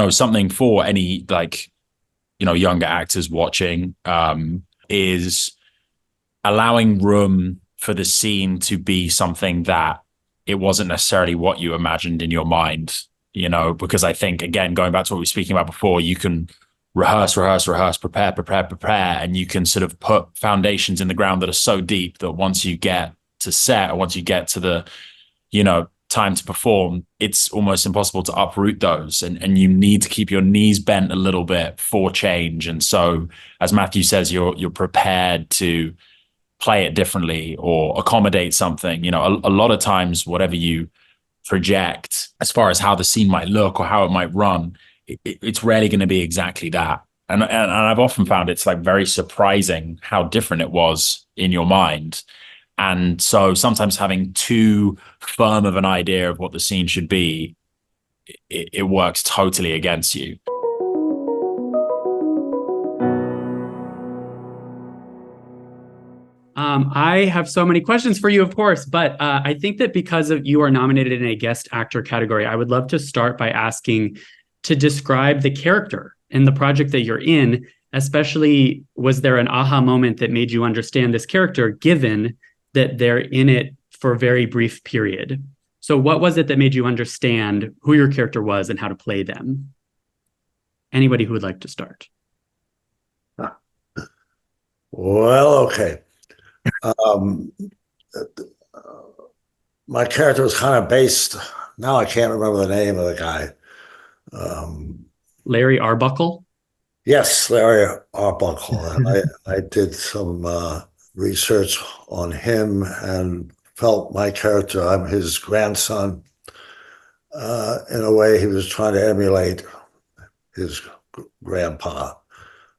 something for any younger actors watching, is allowing room for the scene to be something that it wasn't necessarily what you imagined in your mind, because I think, again, going back to what we were speaking about before, you can rehearse, prepare, and you can sort of put foundations in the ground that are so deep that once you get to set, or once you get to the, time to perform, it's almost impossible to uproot those. And you need to keep your knees bent a little bit for change. And so, as Matthew says, you're prepared to play it differently or accommodate something. A lot of times, whatever you project as far as how the scene might look or how it might run, it's rarely going to be exactly that. And I've often found it's like very surprising how different it was in your mind. And so sometimes having too firm of an idea of what the scene should be, it works totally against you. I have so many questions for you, of course, but I think that because you are nominated in a guest actor category, I would love to start by asking to describe the character in the project that you're in. Especially, was there an aha moment that made you understand this character, given that they're in it for a very brief period? So what was it that made you understand who your character was and how to play them? Anybody who would like to start? Well, okay. My character was kind of based, now I can't remember the name of the guy. Larry Arbuckle? Yes, Larry Arbuckle. And I did some research on him and felt my character, I'm his grandson. In a way, he was trying to emulate his grandpa.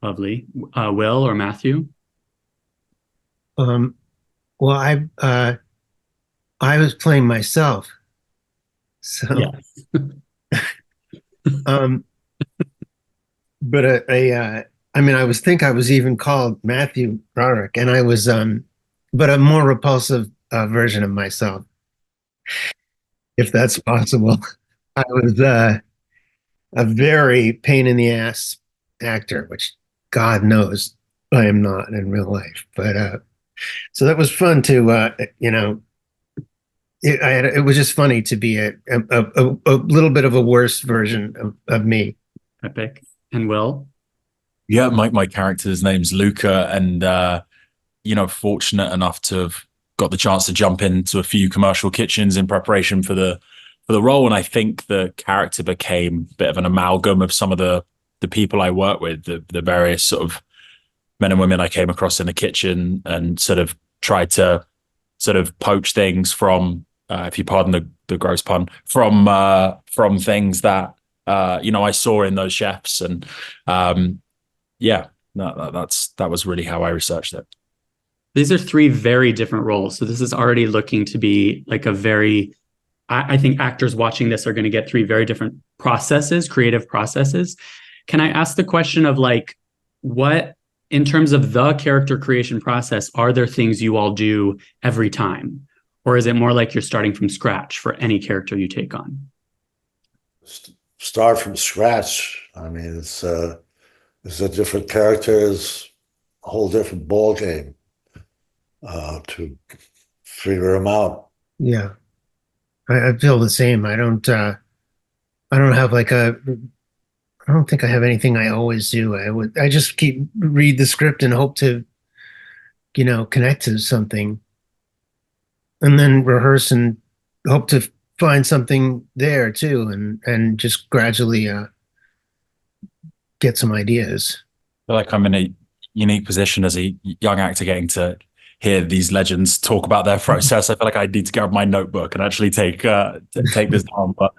Lovely. Will or Matthew? Well, I was playing myself. So, yes. But I was even called Matthew Broderick, and I was, but a more repulsive version of myself, if that's possible. I was a very pain in the ass actor, which God knows I am not in real life. But so that was fun to, it was just funny to be a little bit of a worse version of me. Epic. And Will? Yeah, my character's name's Luca, and fortunate enough to have got the chance to jump into a few commercial kitchens in preparation for the role. And I think the character became a bit of an amalgam of some of the people I work with, the various sort of men and women I came across in the kitchen, and sort of tried to sort of poach things from, if you pardon the gross pun, from things that I saw in those chefs. And that was really how I researched it. These are three very different roles. So this is already looking to be like I think actors watching this are going to get three very different processes, creative processes. Can I ask the question of what, in terms of the character creation process, are there things you all do every time? Or is it more like you're starting from scratch for any character you take on? Start from scratch. I mean, it's a different character, it's a whole different ball game to figure them out. Yeah, I feel the same. I don't have I don't think I have anything I always do. I just read the script and hope to, connect to something, and then rehearse and hope to find something there too, and just gradually get some ideas. I feel like I'm in a unique position as a young actor getting to hear these legends talk about their process. I feel like I need to grab my notebook and actually take this down. But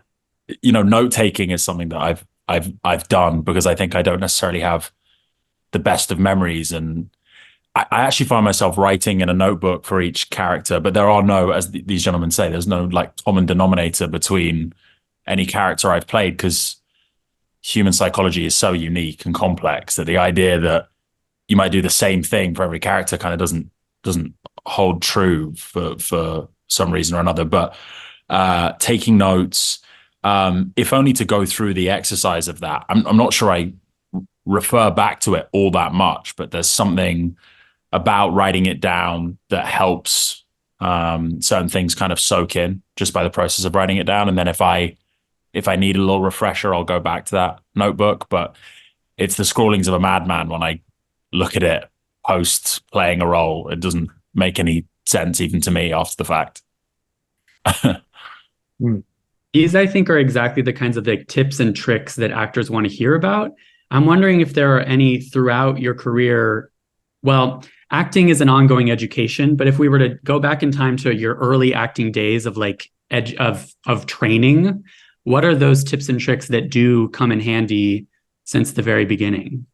note taking is something that I've done, because I think I don't necessarily have the best of memories, and I actually find myself writing in a notebook for each character, but there are no, as these gentlemen say, there's no common denominator between any character I've played, because human psychology is so unique and complex that the idea that you might do the same thing for every character kind of doesn't hold true for some reason or another. But taking notes, if only to go through the exercise of that. I'm not sure I refer back to it all that much, but there's something about writing it down that helps certain things kind of soak in just by the process of writing it down. And then if I need a little refresher, I'll go back to that notebook. But it's the scrawlings of a madman when I look at it post playing a role. It doesn't make any sense even to me after the fact. These, I think, are exactly the kinds of like tips and tricks that actors want to hear about. I'm wondering if there are any throughout your career. Well, acting is an ongoing education, but if we were to go back in time to your early acting days of like of training, what are those tips and tricks that do come in handy since the very beginning?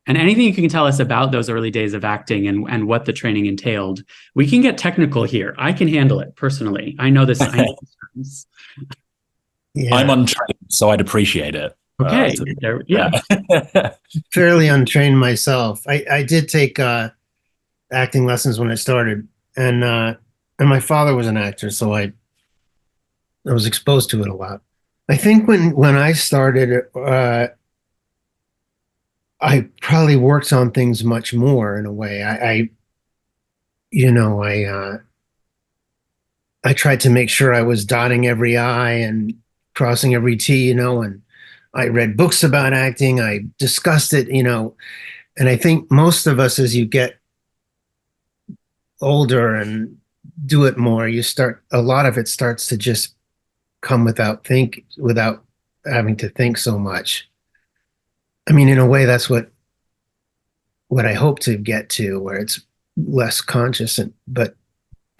And anything you can tell us about those early days of acting and what the training entailed. We can get technical here. I can handle it personally. I know this. Yeah. I'm untrained, so I'd appreciate it. Okay. Yeah. Fairly untrained myself. I did take acting lessons when I started, and my father was an actor, so I was exposed to it a lot. I think when I started, I probably worked on things much more in a way. I tried to make sure I was dotting every I and crossing every T, and I read books about acting. I discussed it, and I think most of us, as you get older and do it more, a lot of it starts to just come without having to think so much. I mean, in a way, that's what I hope to get to, where it's less conscious. But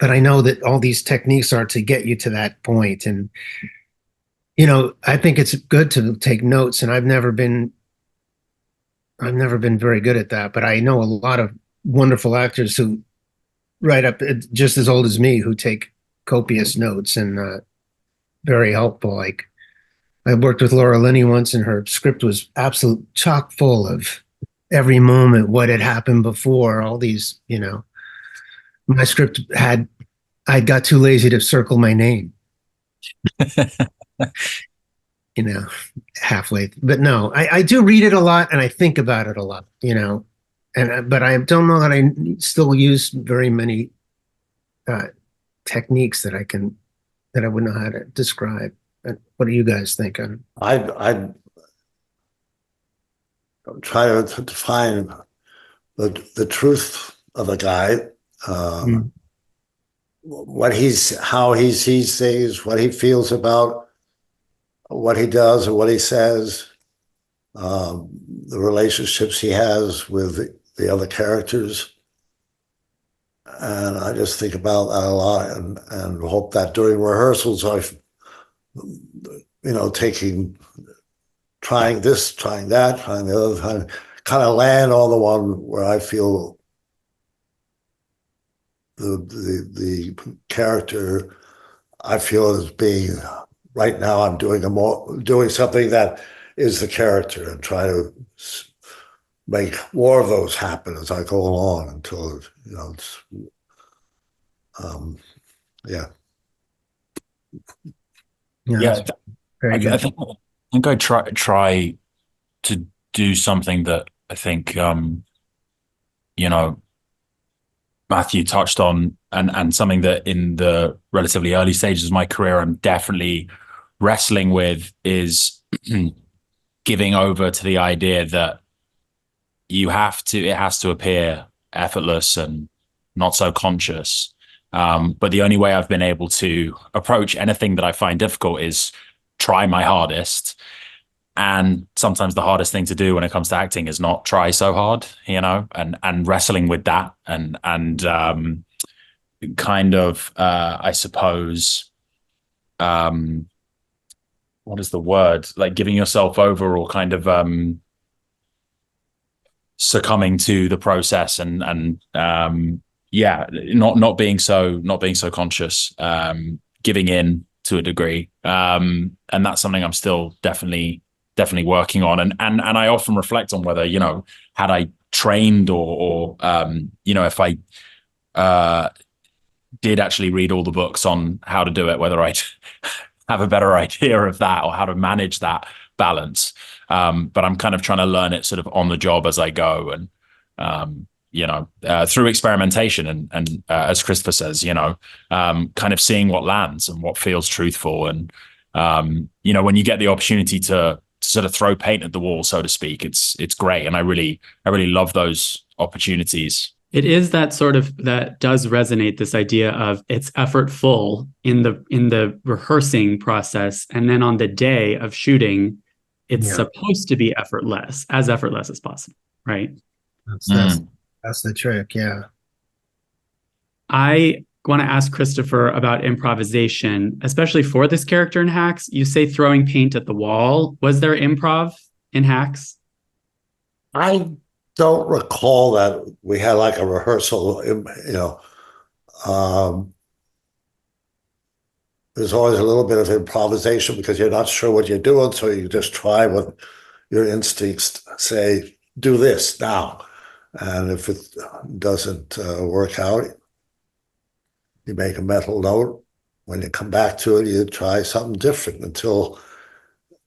I know that all these techniques are to get you to that point. And, I think it's good to take notes, and I've never been very good at that, but I know a lot of wonderful actors who right up just as old as me who take copious notes and very helpful. Like I worked with Laura Linney once, and her script was absolute chock full of every moment, what had happened before, all these, my script I got too lazy to circle my name. Halfway. But no, I do read it a lot, and I think about it a lot, but I don't know that I still use very many techniques that I would know how to describe. What do you guys think? I try to define the truth of a guy, how he sees things, what he feels about what he does or what he says, the relationships he has with the other characters. And I just think about that a lot, and hope that during rehearsals I've, trying this, trying that, trying the other, kind of land on the one where I feel the character I feel as being right now. I'm doing something that is the character, and try to make more of those happen as I go along until it's yeah. Yeah, I think I try to do something that I think Matthew touched on, and something that in the relatively early stages of my career I'm definitely wrestling with, is giving over to the idea that it has to appear effortless and not so conscious. But the only way I've been able to approach anything that I find difficult is try my hardest. And sometimes the hardest thing to do when it comes to acting is not try so hard, and wrestling with that and kind of, I suppose, what is the word? Like giving yourself over, or kind of succumbing to the process, and not being so conscious, giving in to a degree, and that's something I'm still definitely working on, and I often reflect on whether had I trained or if I did actually read all the books on how to do it, whether I'd have a better idea of that or how to manage that balance. But I'm kind of trying to learn it sort of on the job as I go, and through experimentation and as Christopher says, kind of seeing what lands and what feels truthful. And when you get the opportunity to sort of throw paint at the wall, so to speak, it's great, and I really love those opportunities. It is that does resonate, this idea of it's effortful in the rehearsing process, and then on the day of shooting, it's supposed to be effortless as possible, right? That's the trick, yeah. I want to ask Christopher about improvisation, especially for this character in Hacks. You say throwing paint at the wall. Was there improv in Hacks? I don't recall that we had like a rehearsal. There's always a little bit of improvisation because you're not sure what you're doing, so you just try what your instincts say, do this now. And if it doesn't work out, you make a mental note. When you come back to it, you try something different until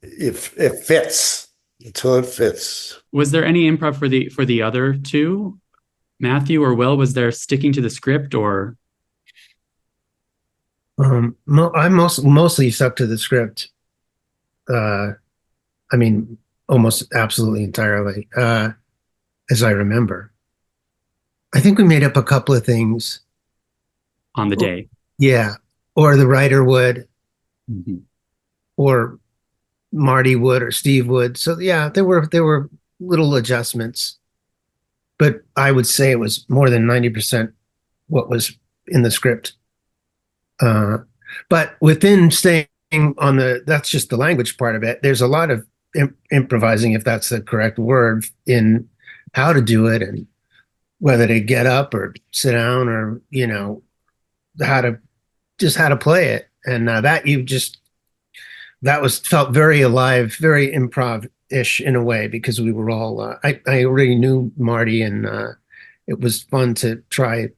it fits. Until it fits. Was there any improv for the other two, Matthew or Will? Was there sticking to the script, or? I mostly stuck to the script. I mean, almost absolutely entirely, as I remember. I think we made up a couple of things on the day. Yeah, or the writer would, or Marty would, or Steve would. So yeah, there were little adjustments, but I would say it was more than 90% what was in the script. But within staying on that's just the language part of it. There's a lot of improvising, if that's the correct word, in how to do it and whether to get up or sit down, or how to play it. And that felt very alive, very improv-ish in a way, because we were all, I already knew Marty, and it was fun to try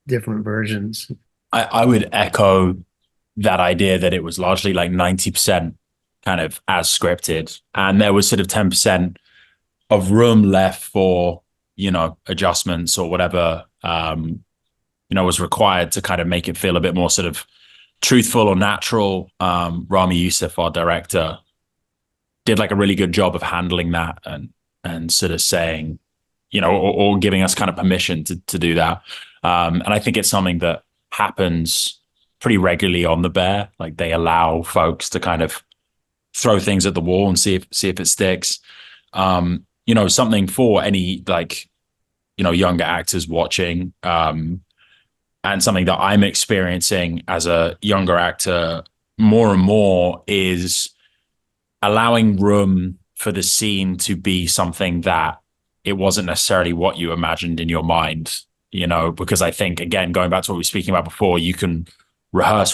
different versions. I would echo that idea that it was largely like 90% kind of as scripted, and there was sort of 10% of room left for, adjustments or whatever, was required to kind of make it feel a bit more sort of truthful or natural. Rami Youssef, our director, did like a really good job of handling that and sort of saying, or giving us kind of permission to do that. And I think it's something that happens pretty regularly on the Bear. Like, they allow folks to kind of throw things at the wall and see if it sticks. Something for any younger actors watching, and something that I'm experiencing as a younger actor more and more is allowing room for the scene to be something that it wasn't necessarily what you imagined in your mind, because I think, again, going back to what we were speaking about before, you can rehearse,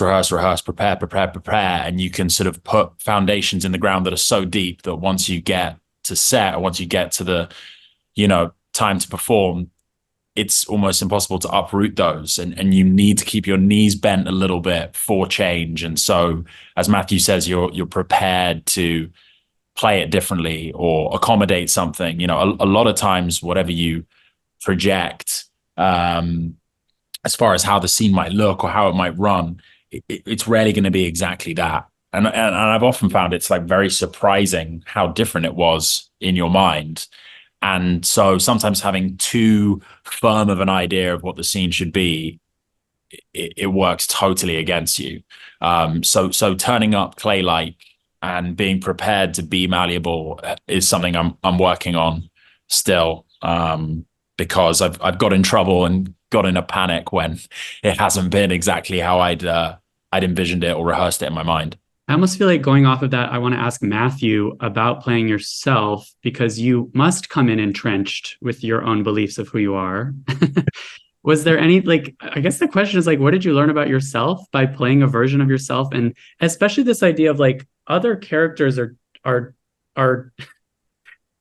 prepare, and you can sort of put foundations in the ground that are so deep that once you get to set, or once you get to the, time to perform, it's almost impossible to uproot those, and you need to keep your knees bent a little bit for change. And so, as Matthew says, you're prepared to play it differently or accommodate something. A lot of times, whatever you project, as far as how the scene might look or how it might run, it's rarely going to be exactly that. And I've often found it's like very surprising how different it was in your mind. And so sometimes having too firm of an idea of what the scene should be, it works totally against you. So turning up clay-like and being prepared to be malleable is something I'm working on still, because I've got in trouble and got in a panic when it hasn't been exactly how I'd envisioned it or rehearsed it in my mind. I almost feel like, going off of that, I want to ask Matthew about playing yourself, because you must come in entrenched with your own beliefs of who you are. Was there any, I guess the question is, what did you learn about yourself by playing a version of yourself? And especially this idea of other characters are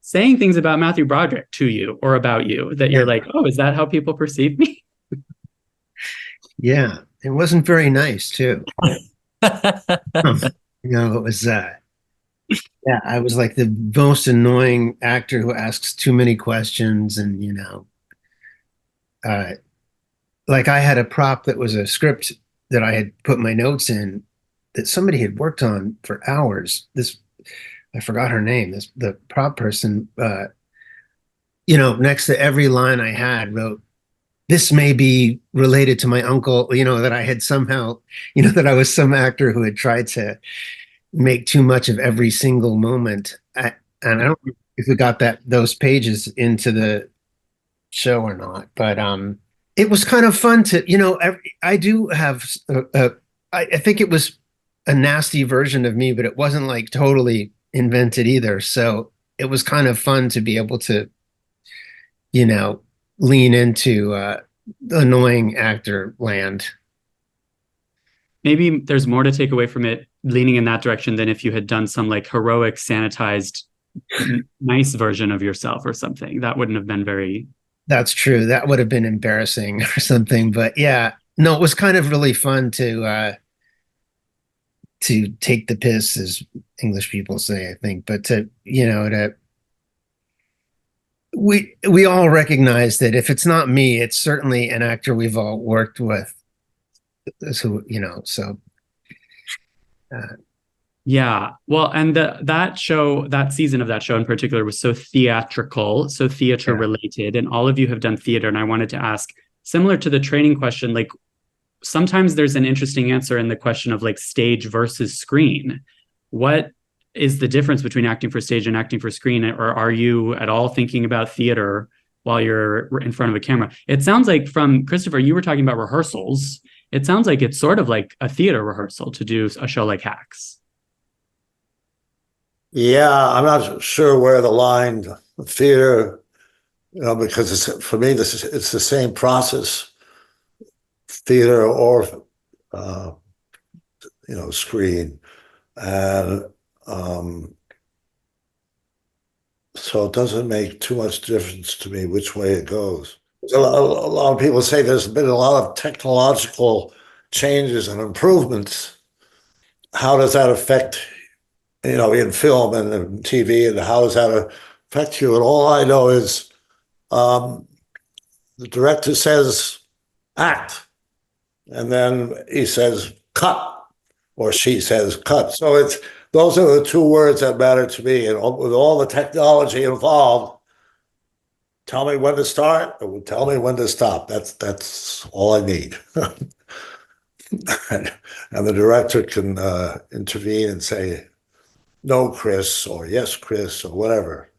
saying things about Matthew Broderick to you or about you that you're like, oh, is that how people perceive me? Yeah, it wasn't very nice too. It was yeah, I was like the most annoying actor who asks too many questions, and uh, like I had a prop that was a script that I had put my notes in that somebody had worked on for hours. This I forgot her name. This the prop person. Next to every line I had wrote, "This may be related to my uncle." That I had somehow, that I was some actor who had tried to make too much of every single moment. And I don't know if we got those pages into the show or not, but it was kind of fun to, I do have, I think it was a nasty version of me, but it wasn't like totally invented either. So it was kind of fun to be able to, you know, lean into annoying actor land. Maybe there's more to take away from it leaning in that direction than if you had done some like heroic, sanitized, nice version of yourself or something. That wouldn't have been very. That's true. That would have been embarrassing or something. But yeah, no, it was kind of really fun to take the piss, as English people say, I think. But we all recognize that if it's not me, it's certainly an actor we've all worked with. So so uh, Yeah. Well, and that show, that season of that show in particular was so theatrical, so theater yeah. related, and all of you have done theater. And I wanted to ask, similar to the training question, like sometimes there's an interesting answer in the question of like stage versus screen. What is the difference between acting for stage and acting for screen? Or are you at all thinking about theater while you're in front of a camera? It sounds like from Christopher, you were talking about rehearsals. It sounds like it's sort of like a theater rehearsal to do a show like Hacks. Yeah, I'm not sure where the line theater, because for me it's the same process, theater or uh, screen, and so it doesn't make too much difference to me which way it goes. A lot of people say there's been a lot of technological changes and improvements. How does that affect, in film and in TV, and how does that affect you? And all I know is um, the director says act, and then he says cut, or she says cut. So those are the two words that matter to me. And with all the technology involved, tell me when to start, or tell me when to stop. That's all I need. and the director can intervene and say, no, Chris, or yes, Chris, or whatever.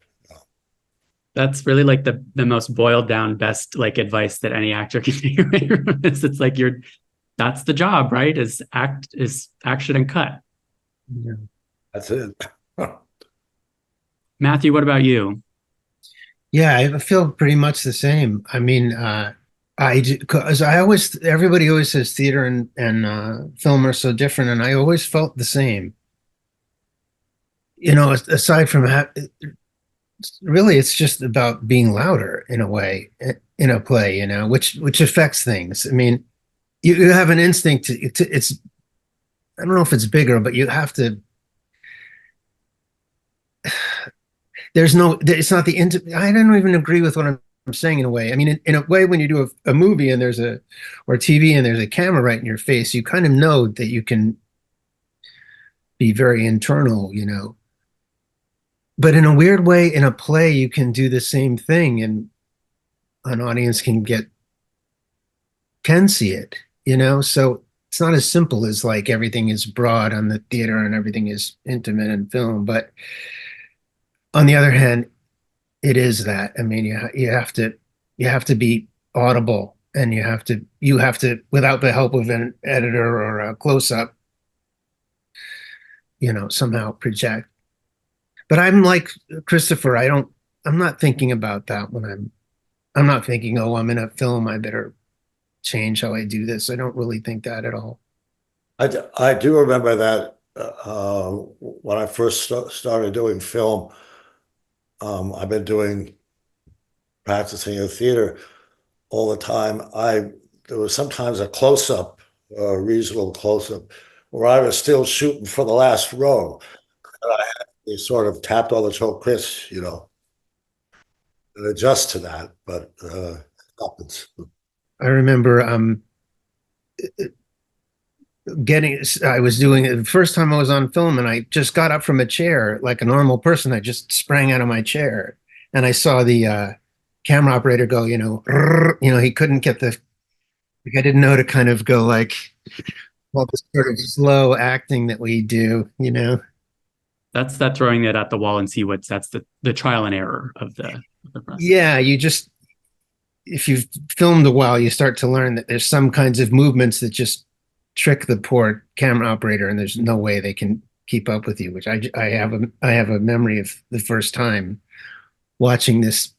That's really like the most boiled down best like advice that any actor can take away from this. It's like that's the job, right? Is action and cut. Yeah. That's it. Matthew, what about you? Yeah, I feel pretty much the same. I mean, because everybody always says theater and film are so different, and I always felt the same. Aside from really, it's just about being louder in a way in a play, which affects things. I mean, you have an instinct it's. I don't know if it's bigger, but you have to. It's not I don't even agree with what I'm saying in a way. I mean, in a way, when you do a movie and or TV and there's a camera right in your face, you kind of know that you can be very internal, But in a weird way, in a play, you can do the same thing and an audience can see it, So it's not as simple as like everything is broad on the theater and everything is intimate in film. But on the other hand, it is that. I mean, you have to be audible, and you have to without the help of an editor or a close up, somehow project. But I'm like Christopher. I'm not thinking about that when I'm not thinking, oh, I'm in a film, I better change how I do this. I don't really think that at all. I do remember that when I first started doing film. I've been practicing in theater all the time. There was sometimes a close-up, a reasonable close-up, where I was still shooting for the last row. And I had to sort of tap on the toe, Chris, you know, and adjust to that. But it happens. I remember I was doing it the first time I was on film, and I just got up from a chair like a normal person. I just sprang out of my chair, and I saw the camera operator go, you know, he couldn't get the, like, I didn't know to kind of go like all this sort of slow acting that we do, you know. That's that throwing it at the wall and see that's the trial and error of the process. Yeah, you just, if you've filmed a while, you start to learn that there's some kinds of movements that just trick the poor camera operator, and there's no way they can keep up with you. Which I have a memory of the first time watching this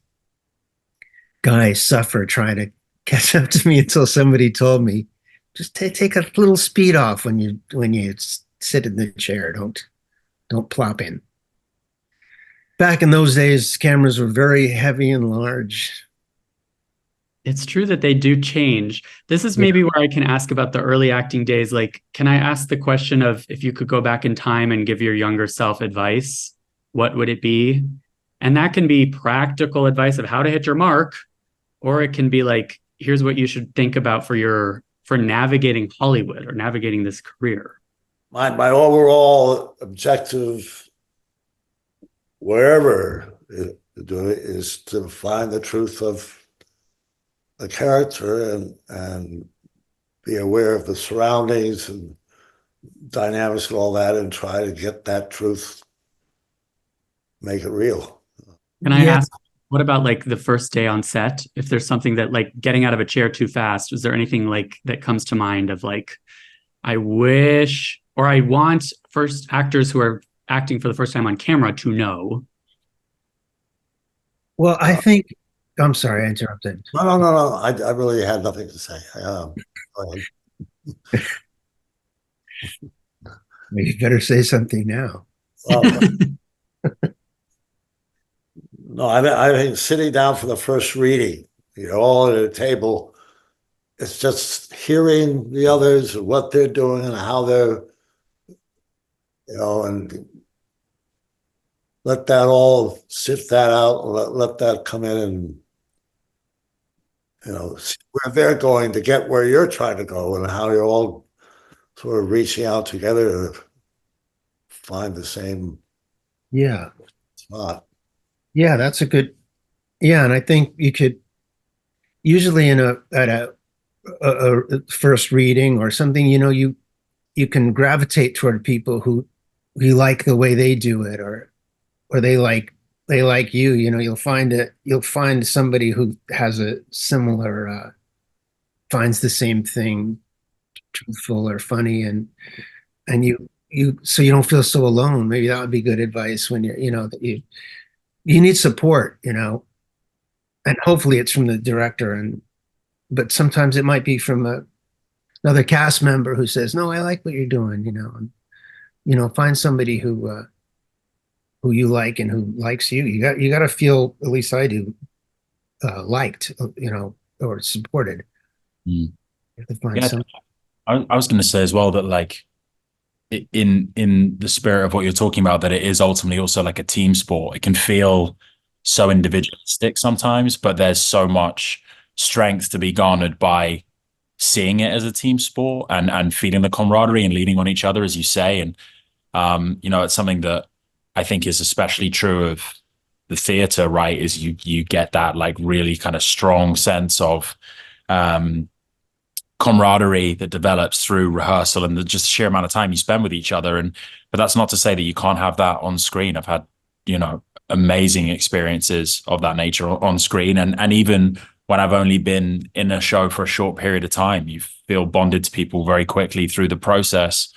guy suffer trying to catch up to me until somebody told me, just take a little speed off when you sit in the chair. Don't plop in. Back in those days, cameras were very heavy and large. It's true that they do change. This is maybe where I can ask about the early acting days. Like, can I ask the question of, if you could go back in time and give your younger self advice, what would it be? And that can be practical advice of how to hit your mark, or it can be like, here's what you should think about for navigating Hollywood or navigating this career. My overall objective, wherever you do it, is to find the truth of the character and be aware of the surroundings and dynamics and all that, and try to get that truth, make it real. Can I ask, what about like the first day on set? If there's something that, like getting out of a chair too fast, is there anything like that comes to mind of like, I wish, or I want first actors who are acting for the first time on camera to know? Well, I think, I'm sorry, I interrupted. No. I really had nothing to say. You better say something now. No, I think sitting down for the first reading, you know, all at a table, it's just hearing the others and what they're doing and how they're, you know, and let that all, sift that out, let that come in, and, you know, see where they're going to get where you're trying to go, and how you're all sort of reaching out together to find the same spot. Yeah, that's a good, and I think you could usually at a first reading or something, you know, you can gravitate toward people who you like the way they do it, or they like you, you know. You'll find somebody who has a similar finds the same thing truthful or funny, and you so you don't feel so alone. Maybe that would be good advice when you know, that you need support, you know, and hopefully it's from the director, but sometimes it might be from another cast member who says, no, I like what you're doing, you know. And, you know, find somebody who you like and who likes you. You got to feel, at least I do, liked, you know, or supported. Mm. You have to find some. I was going to say as well that, like, in the spirit of what you're talking about, that it is ultimately also like a team sport. It can feel so individualistic sometimes, but there's so much strength to be garnered by seeing it as a team sport and feeling the camaraderie and leaning on each other, as you say. And you know, it's something that I think is especially true of the theater, right? Is you get that like really kind of strong sense of camaraderie that develops through rehearsal and just the sheer amount of time you spend with each other. But that's not to say that you can't have that on screen. I've had, you know, amazing experiences of that nature on screen, and even when I've only been in a show for a short period of time, you feel bonded to people very quickly through the process.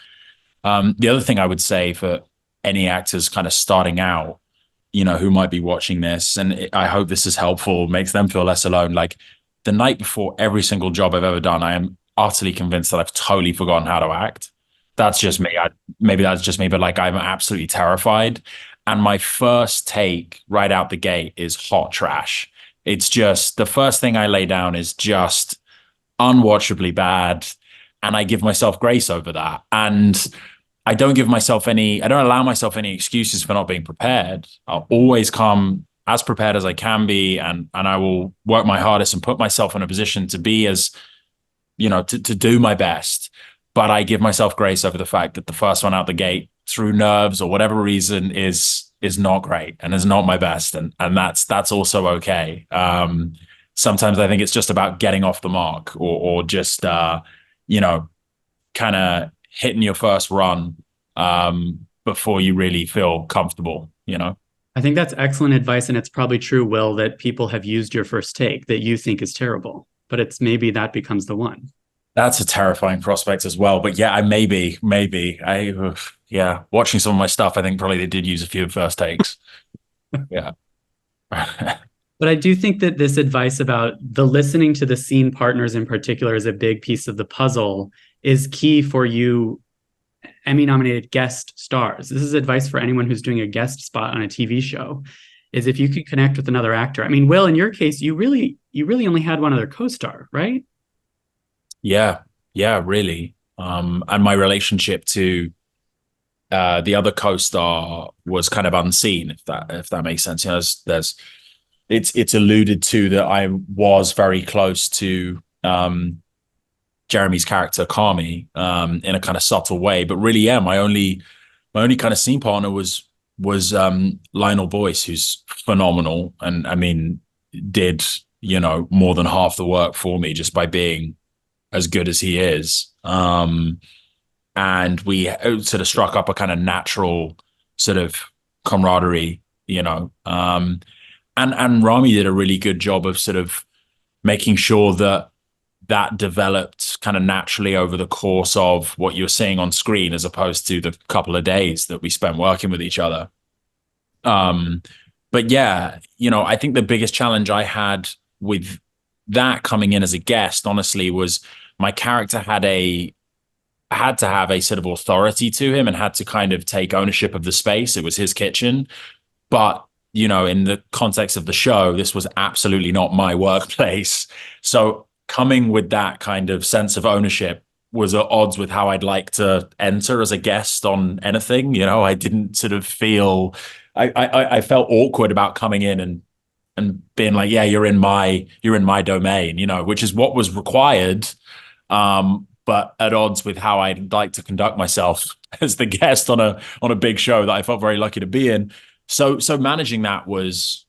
The other thing I would say for any actors kind of starting out, you know, who might be watching this, and I hope this is helpful, makes them feel less alone. Like, the night before every single job I've ever done, I am utterly convinced that I've totally forgotten how to act. That's just me. Maybe that's just me, but like, I'm absolutely terrified. And my first take right out the gate is hot trash. It's just, the first thing I lay down is just unwatchably bad. and I give myself grace over that. And I don't allow myself any excuses for not being prepared. I'll always come as prepared as I can be, and I will work my hardest and put myself in a position to be as, to do my best. But I give myself grace over the fact that the first one out the gate, through nerves or whatever reason, is not great and is not my best, and that's also okay. Sometimes I think it's just about getting off the mark, or just kind of hitting your first run before you really feel comfortable. I think that's excellent advice, and it's probably true, Will, that people have used your first take that you think is terrible, but it's maybe that becomes the one. That's a terrifying prospect as well. But yeah, watching some of my stuff, I think probably they did use a few first takes. Yeah. But I do think that this advice about the listening to the scene partners in particular is a big piece of the puzzle, is key for you Emmy-nominated guest stars. This is advice for anyone who's doing a guest spot on a TV show, is if you could connect with another actor. I mean, Will, in your case, you really only had one other co-star, right? Yeah, really. And my relationship to the other co-star was kind of unseen, if that makes sense. It's alluded to that I was very close to Jeremy's character Carmi in a kind of subtle way, but really, my only kind of scene partner was Lionel Boyce, who's phenomenal, and I mean did more than half the work for me just by being as good as he is. And we sort of struck up a kind of natural sort of camaraderie, and Rami did a really good job of sort of making sure that developed kind of naturally over the course of what you're seeing on screen, as opposed to the couple of days that we spent working with each other. But yeah, I think the biggest challenge I had with that coming in as a guest, honestly, was my character had to have a sort of authority to him and had to kind of take ownership of the space. It was his kitchen. But, in the context of the show, this was absolutely not my workplace. So coming with that kind of sense of ownership was at odds with how I'd like to enter as a guest on anything. I didn't sort of feel, I felt awkward about coming in and being like, yeah, you're in my domain, which is what was required. But at odds with how I'd like to conduct myself as the guest on a big show that I felt very lucky to be in. So managing that was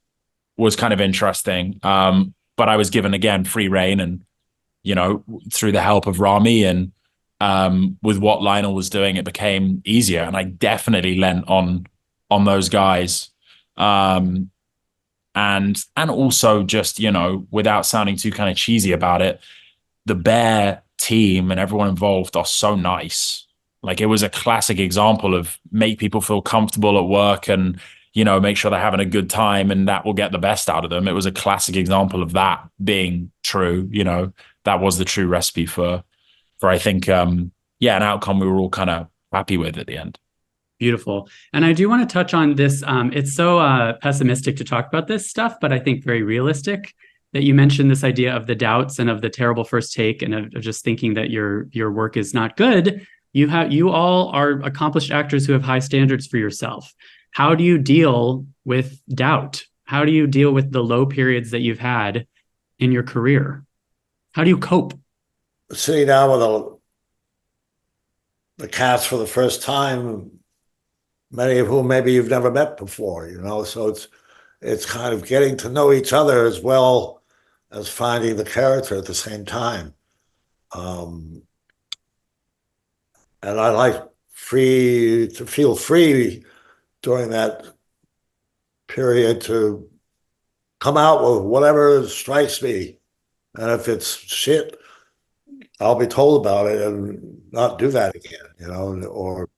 kind of interesting. But I was given, again, free reign, and, through the help of Rami and with what Lionel was doing, it became easier. And I definitely lent on those guys. And also just, without sounding too kind of cheesy about it, the Bear team and everyone involved are so nice. Like, it was a classic example of make people feel comfortable at work and, make sure they're having a good time, and that will get the best out of them. It was a classic example of that being true. That was the true recipe for I think, an outcome we were all kind of happy with at the end. Beautiful. And I do want to touch on this. It's so pessimistic to talk about this stuff, but I think very realistic, that you mentioned this idea of the doubts and of the terrible first take, and of just thinking that your work is not good. You all are accomplished actors who have high standards for yourself. How do you deal with doubt? How do you deal with the low periods that you've had in your career? How do you cope? Sitting down with the cast for the first time, many of whom maybe you've never met before, so it's kind of getting to know each other as well as finding the character at the same time. And I like to feel free during that period to come out with whatever strikes me. And if it's shit, I'll be told about it and not do that again, or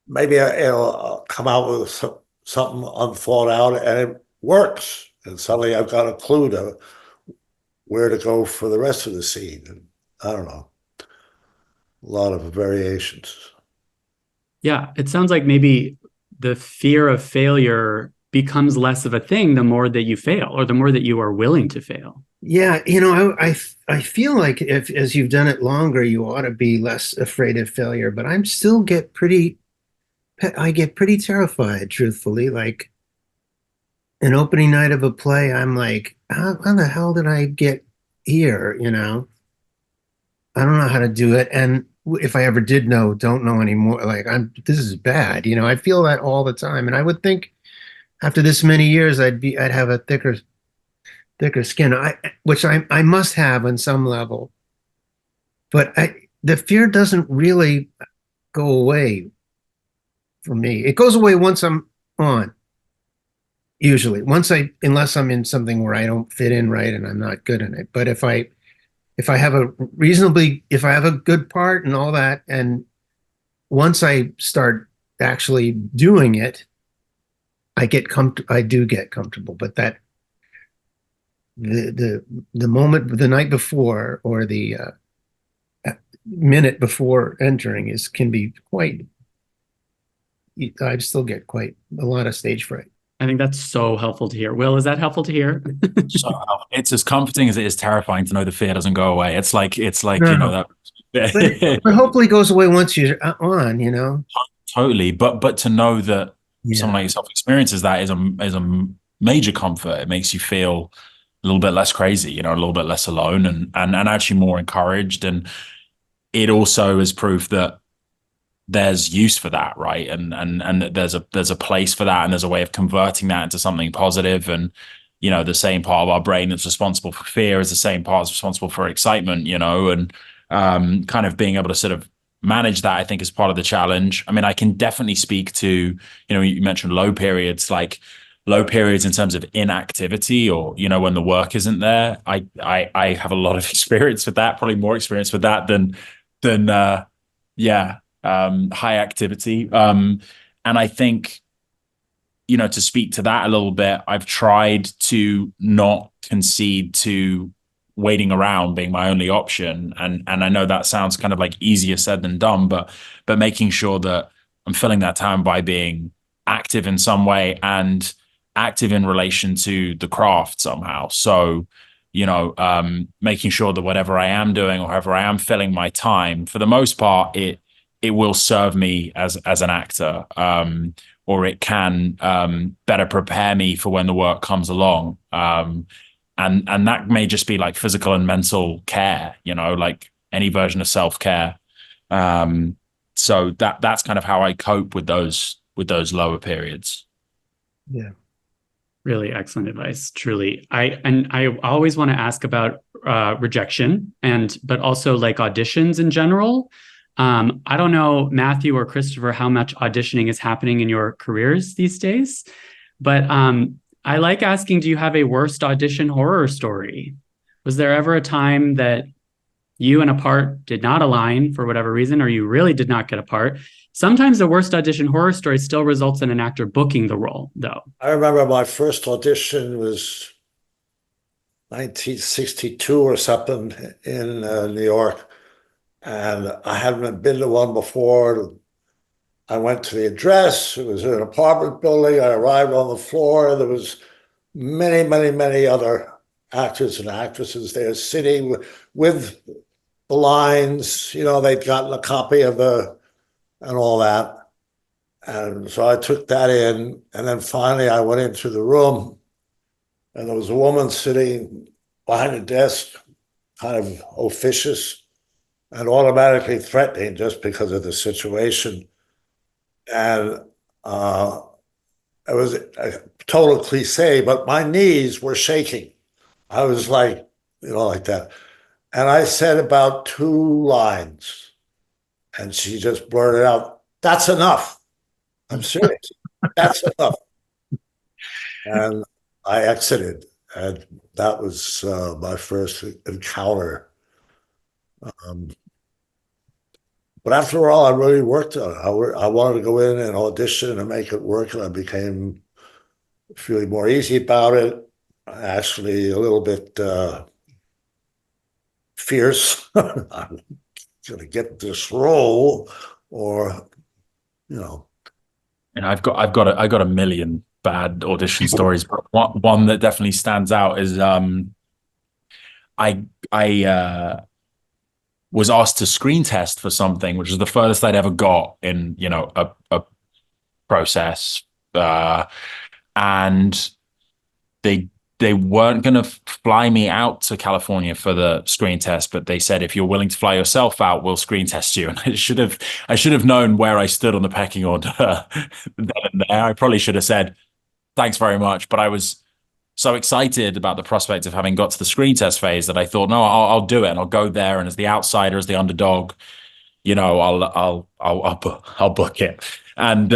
maybe I'll come out with something unthought out and it works. And suddenly I've got a clue to where to go for the rest of the scene. And I don't know, a lot of variations. Yeah, it sounds like maybe the fear of failure becomes less of a thing the more that you fail, or the more that you are willing to fail. Yeah, I feel like if as you've done it longer, you ought to be less afraid of failure, but I'm still I get pretty terrified, truthfully. Like an opening night of a play, I'm like, how the hell did I get here? I don't know how to do it. And if I ever did know, don't know anymore. Like this is bad. I feel that all the time. And I would think after this many years, I'd have a thicker skin. Which I must have on some level. But the fear doesn't really go away for me. It goes away once I'm on, usually. Unless I'm in something where I don't fit in right and I'm not good in it. But if I have a good part and all that, and once I start actually doing it, I do get comfortable. But that the moment, the night before, or the minute before entering can be quite. I still get quite a lot of stage fright. I think that's so helpful to hear. Will, is that helpful to hear? So it's as comforting as it is terrifying to know the fear doesn't go away. It's like No, but hopefully goes away once you're on. Totally. But to know that Yeah. someone like yourself experiences that is a major comfort. It makes you feel a little bit less crazy, a little bit less alone, and actually more encouraged. And it also is proof that there's use for that, right? And that there's a place for that, and there's a way of converting that into something positive. And the same part of our brain that's responsible for fear is the same part that's responsible for excitement, and kind of being able to sort of manage that, I think, is part of the challenge. I mean, I can definitely speak to, you mentioned low periods in terms of inactivity, or when the work isn't there. I have a lot of experience with that, probably more experience with that than high activity. And I think, to speak to that a little bit, I've tried to not concede to waiting around being my only option. And I know that sounds kind of like easier said than done, but making sure that I'm filling that time by being active in some way and active in relation to the craft somehow. So, making sure that whatever I am doing or however I am filling my time, for the most part, it will serve me as an actor, or it can better prepare me for when the work comes along. And that may just be like physical and mental care, like any version of self-care. So that's kind of how I cope with those lower periods. Yeah. Really excellent advice, truly. I always want to ask about rejection, but also like auditions in general. I don't know, Matthew or Christopher, how much auditioning is happening in your careers these days, but I like asking, do you have a worst audition horror story? Was there ever a time that you and a part did not align for whatever reason, or you really did not get a part? Sometimes the worst audition horror story still results in an actor booking the role, though. I remember my first audition was 1962 or something in New York, and I hadn't been to one before. I went to the address. It was an apartment building. I arrived on the floor. There was many, many, many other actors and actresses there sitting with the lines. They'd gotten a copy of and all that. And so I took that in. And then finally I went into the room, and there was a woman sitting behind a desk, kind of officious and automatically threatening just because of the situation. And it was a total cliche, but my knees were shaking. I was like, like that. And I said about 2 lines, and she just blurted out, "That's enough. I'm serious. That's enough." And I exited, and that was my first encounter. But after all, I really worked on it. I wanted to go in and audition and make it work, and I became feeling more easy about it. Actually, a little bit fierce. I'm going to get this role, or And I've got a million bad audition stories, but one that definitely stands out is I was asked to screen test for something, which is the furthest I'd ever got in, a process. And they they weren't going to fly me out to California for the screen test, but they said, if you're willing to fly yourself out, we'll screen test you. And I should have known where I stood on the pecking order then and there. I probably should have said, thanks very much. But I was so excited about the prospect of having got to the screen test phase that I thought, no, I'll do it. And I'll go there. And as the outsider, as the underdog, I'll book it. And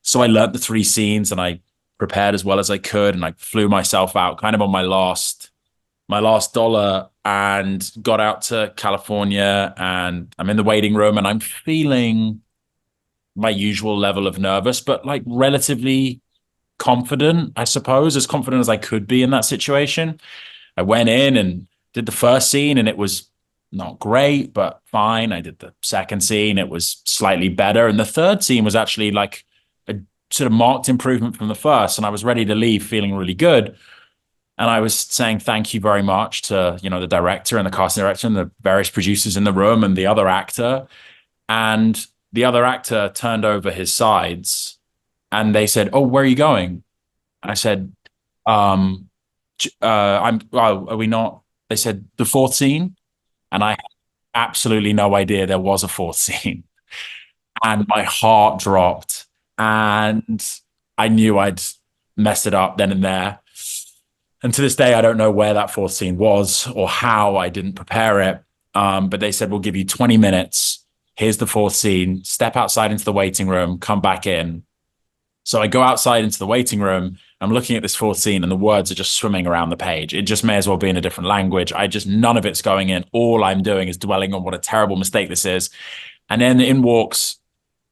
so I learned the three scenes and I prepared as well as I could, and I flew myself out kind of on my last dollar and got out to California, and I'm in the waiting room and I'm feeling my usual level of nervous, but like relatively confident, I suppose, as confident as I could be in that situation. I went in and did the first scene and it was not great, but fine. I did the second scene. It was slightly better. And the third scene was actually like a sort of marked improvement from the first. And I was ready to leave feeling really good. And I was saying thank you very much to, the director and the casting director and the various producers in the room and the other actor. And the other actor turned over his sides and they said, "Oh, where are you going?" I said, are we not? They said, "The fourth scene." And I had absolutely no idea there was a fourth scene. And my heart dropped. And I knew I'd messed it up then and there. And to this day, I don't know where that fourth scene was or how I didn't prepare it. But they said, we'll give you 20 minutes. Here's the fourth scene. Step outside into the waiting room. Come back in. So I go outside into the waiting room. I'm looking at this fourth scene and the words are just swimming around the page. It just may as well be in a different language. None of it's going in. All I'm doing is dwelling on what a terrible mistake this is. And then in walks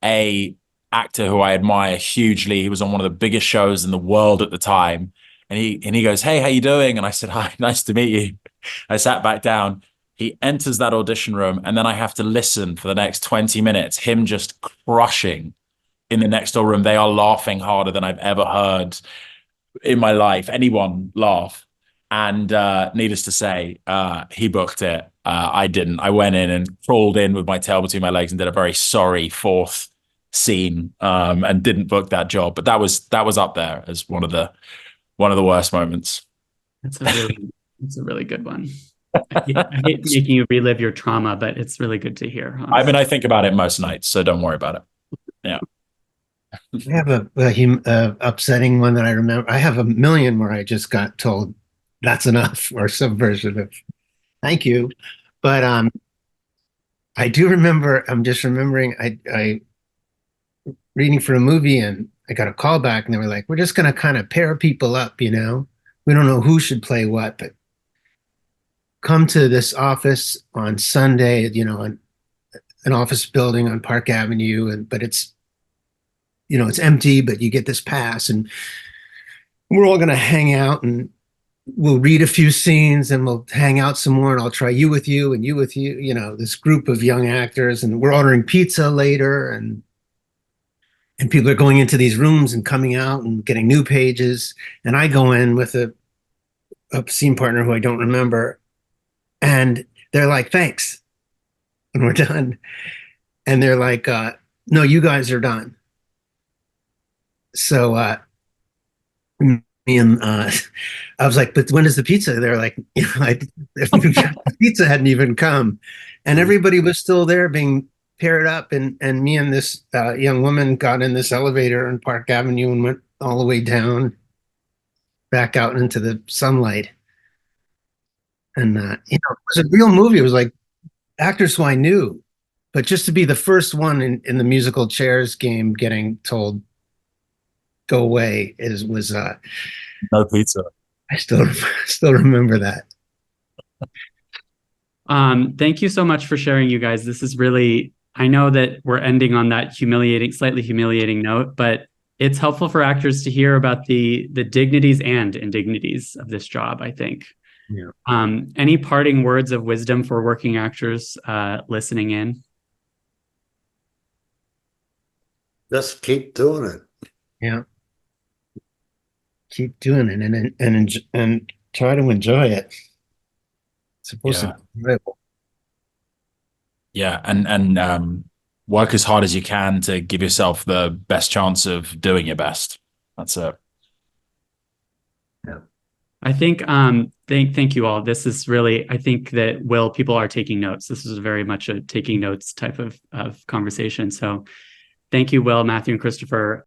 a actor who I admire hugely. He was on one of the biggest shows in the world at the time. And he goes, "Hey, how you doing?" And I said, "Hi, nice to meet you." I sat back down. He enters that audition room and then I have to listen for the next 20 minutes, him just crushing in the next door room. They are laughing harder than I've ever heard in my life anyone laugh. And needless to say, he booked it. I didn't. I went in and crawled in with my tail between my legs and did a very sorry fourth scene, and didn't book that job. But that was up there as one of the worst moments. It's a really good one. I hate making you relive your trauma, but it's really good to hear. Honestly. I think about it most nights, so don't worry about it. Yeah. I have a upsetting one that I remember. I have a million where I just got told that's enough or some version of thank you. But I do remember, I'm just remembering I reading for a movie and I got a call back and they were like, we're just going to kind of pair people up, We don't know who should play what, but come to this office on Sunday, in an office building on Park Avenue, but it's empty, but you get this pass and we're all going to hang out and we'll read a few scenes and we'll hang out some more and I'll try you with you and you with you, this group of young actors, and we're ordering pizza later and people are going into these rooms and coming out and getting new pages. And I go in with a scene partner who I don't remember, and they're like, "Thanks." And we're done. And they're like, "No, you guys are done." So me and I was like, "But when is the pizza?" They're like, the pizza hadn't even come, and everybody was still there being paired up. And me and this young woman got in this elevator on Park Avenue and went all the way down, back out into the sunlight. And it was a real movie. It was like actors who I knew, but just to be the first one in the musical chairs game getting told go away was no pizza. I still remember that. Thank you so much for sharing, you guys. This is really, I know that we're ending on that slightly humiliating note, but it's helpful for actors to hear about the dignities and indignities of this job, I think. Yeah. Any parting words of wisdom for working actors listening in? Just keep doing it. Yeah. Keep doing it and try to enjoy it. It's supposed to Yeah. be enjoyable. Yeah, and work as hard as you can to give yourself the best chance of doing your best. That's it. Yeah. I think thank you all. This is really, I think that people are taking notes. This is very much a taking notes type of conversation. So thank you, Will, Matthew, and Christopher.